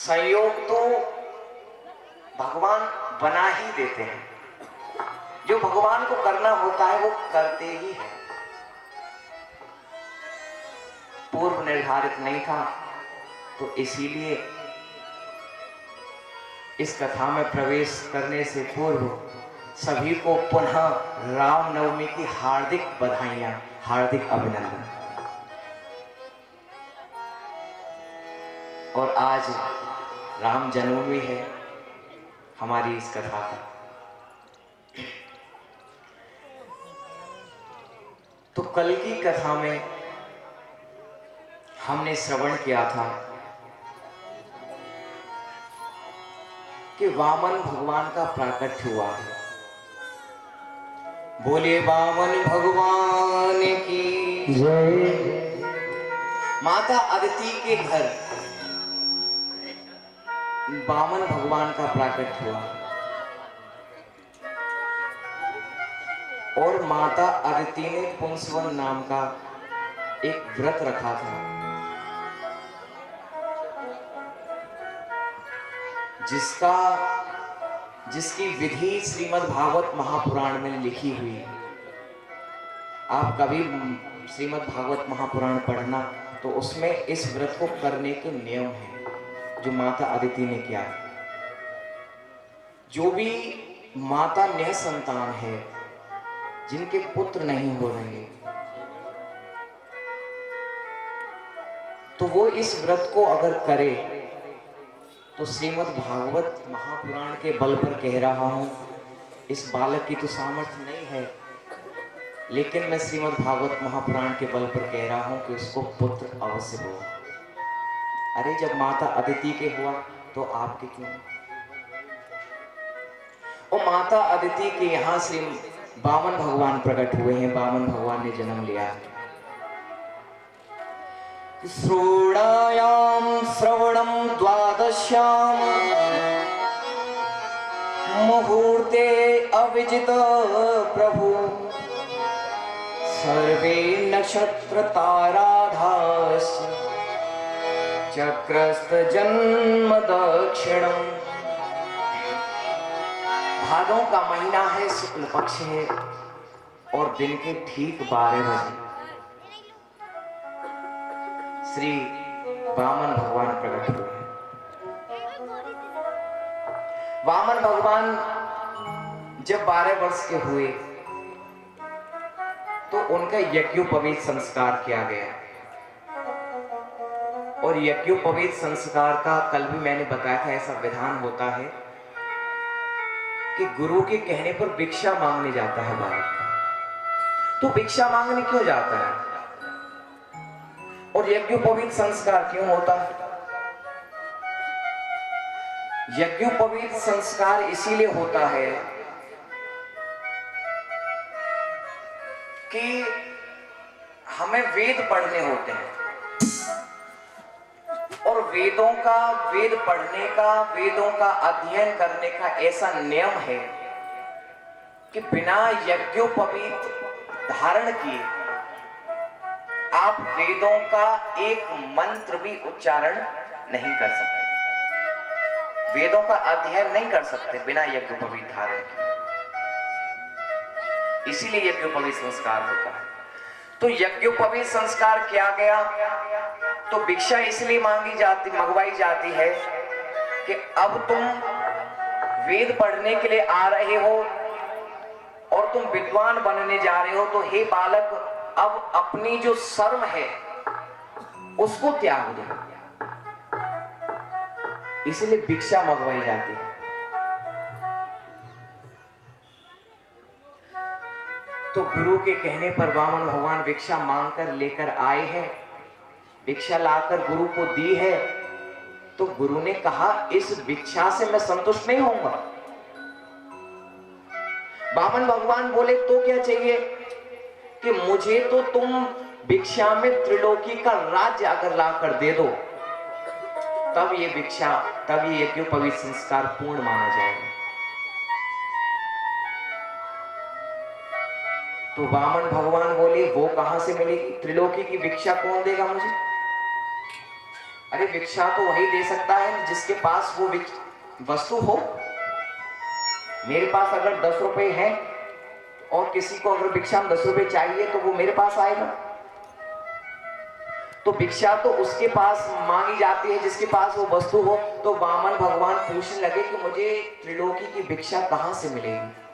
संयोग तो भगवान बना ही देते हैं। जो भगवान को करना होता है वो करते ही हैं। पूर्व निर्धारित नहीं था, तो इसीलिए इस कथा में प्रवेश करने से पूर्व सभी को पुनः रामनवमी की हार्दिक बधाइयां, हार्दिक अभिनंदन। और आज राम जन्मभूमि है हमारी इस कथा का। तो कल की कथा में हमने श्रवण किया था कि वामन भगवान का प्राकट्य हुआ है। बोले वामन भगवान की जय। माता अदिति के घर वामन भगवान का प्राकट्य हुआ और माता अदिति ने पुंसवन नाम का एक व्रत रखा था, जिसकी विधि श्रीमद् भागवत महापुराण में लिखी हुई है। आप कभी श्रीमद् भागवत महापुराण पढ़ना तो उसमें इस व्रत को करने के नियम हैं जो माता अदिति ने किया। जो भी माता निसंतान है, जिनके पुत्र नहीं हो रहे, तो वो इस व्रत को अगर करे तो श्रीमद् भागवत महापुराण के बल पर कह रहा हूं, इस बालक की तो सामर्थ्य नहीं है, लेकिन मैं श्रीमद् भागवत महापुराण के बल पर कह रहा हूं कि उसको पुत्र अवश्य हो। अरे जब माता अदिति के हुआ तो आपके क्यों? और माता अदिति के यहां श्री वामन भगवान प्रकट हुए हैं। वामन भगवान ने जन्म लिया है। श्रोणायाम श्रवणम द्वादश्याम मुहूर्ते अविजित प्रभु सर्वे नक्षत्र ताराधास चक्रस्त जन्म दक्षिणम। भादों का महीना है, शुक्ल पक्ष है और दिन के ठीक 12 बजे श्री वामन भगवान प्रकट हुए। वामन भगवान जब 12 वर्ष के हुए तो उनका यज्ञोपवीत संस्कार किया गया। और यज्ञोपवीत संस्कार का कल भी मैंने बताया था, ऐसा विधान होता है कि गुरु के कहने पर भिक्षा मांगने जाता है बालक। तो भिक्षा मांगने क्यों जाता है और यज्ञोपवीत संस्कार क्यों होता है? यज्ञोपवीत संस्कार इसीलिए होता है कि हमें वेद पढ़ने होते हैं और वेदों का, वेद पढ़ने का, वेदों का अध्ययन करने का ऐसा नियम है कि बिना यज्ञोपवीत धारण किए आप वेदों का एक मंत्र भी उच्चारण नहीं कर सकते, वेदों का अध्ययन नहीं कर सकते बिना यज्ञोपवीत धारण किए। इसीलिए यज्ञोपवीत संस्कार होता है। तो यज्ञोपवीत संस्कार किया गया तो भिक्षा इसलिए मंगवाई जाती है कि अब तुम वेद पढ़ने के लिए आ रहे हो और तुम विद्वान बनने जा रहे हो, तो हे बालक अब अपनी जो शर्म है उसको त्याग दो। इसलिए भिक्षा मंगवाई जाती है। तो गुरु के कहने पर वामन भगवान भिक्षा मांगकर लेकर आए हैं। भिक्षा लाकर गुरु को दी है तो गुरु ने कहा इस भिक्षा से मैं संतुष्ट नहीं होऊंगा। वामन भगवान बोले तो क्या चाहिए कि मुझे तो तुम भिक्षा में त्रिलोकी का राज्य अगर लाकर दे दो, तब ये भिक्षा, तब ये यज्ञोपवीत संस्कार पूर्ण माना जाएगा। तो वामन भगवान बोले वो कहां से मिलेगी? त्रिलोकी की भिक्षा कौन देगा मुझे? अरे भिक्षा तो वही दे सकता है जिसके पास वो वस्तु हो। मेरे पास अगर 10 रुपए है और किसी को अगर भिक्षा में 10 रुपए चाहिए तो वो मेरे पास आएगा। तो भिक्षा तो उसके पास मांगी जाती है जिसके पास वो वस्तु हो। तो वामन भगवान पूछने लगे कि मुझे त्रिलोकी की भिक्षा कहां से मिलेगी।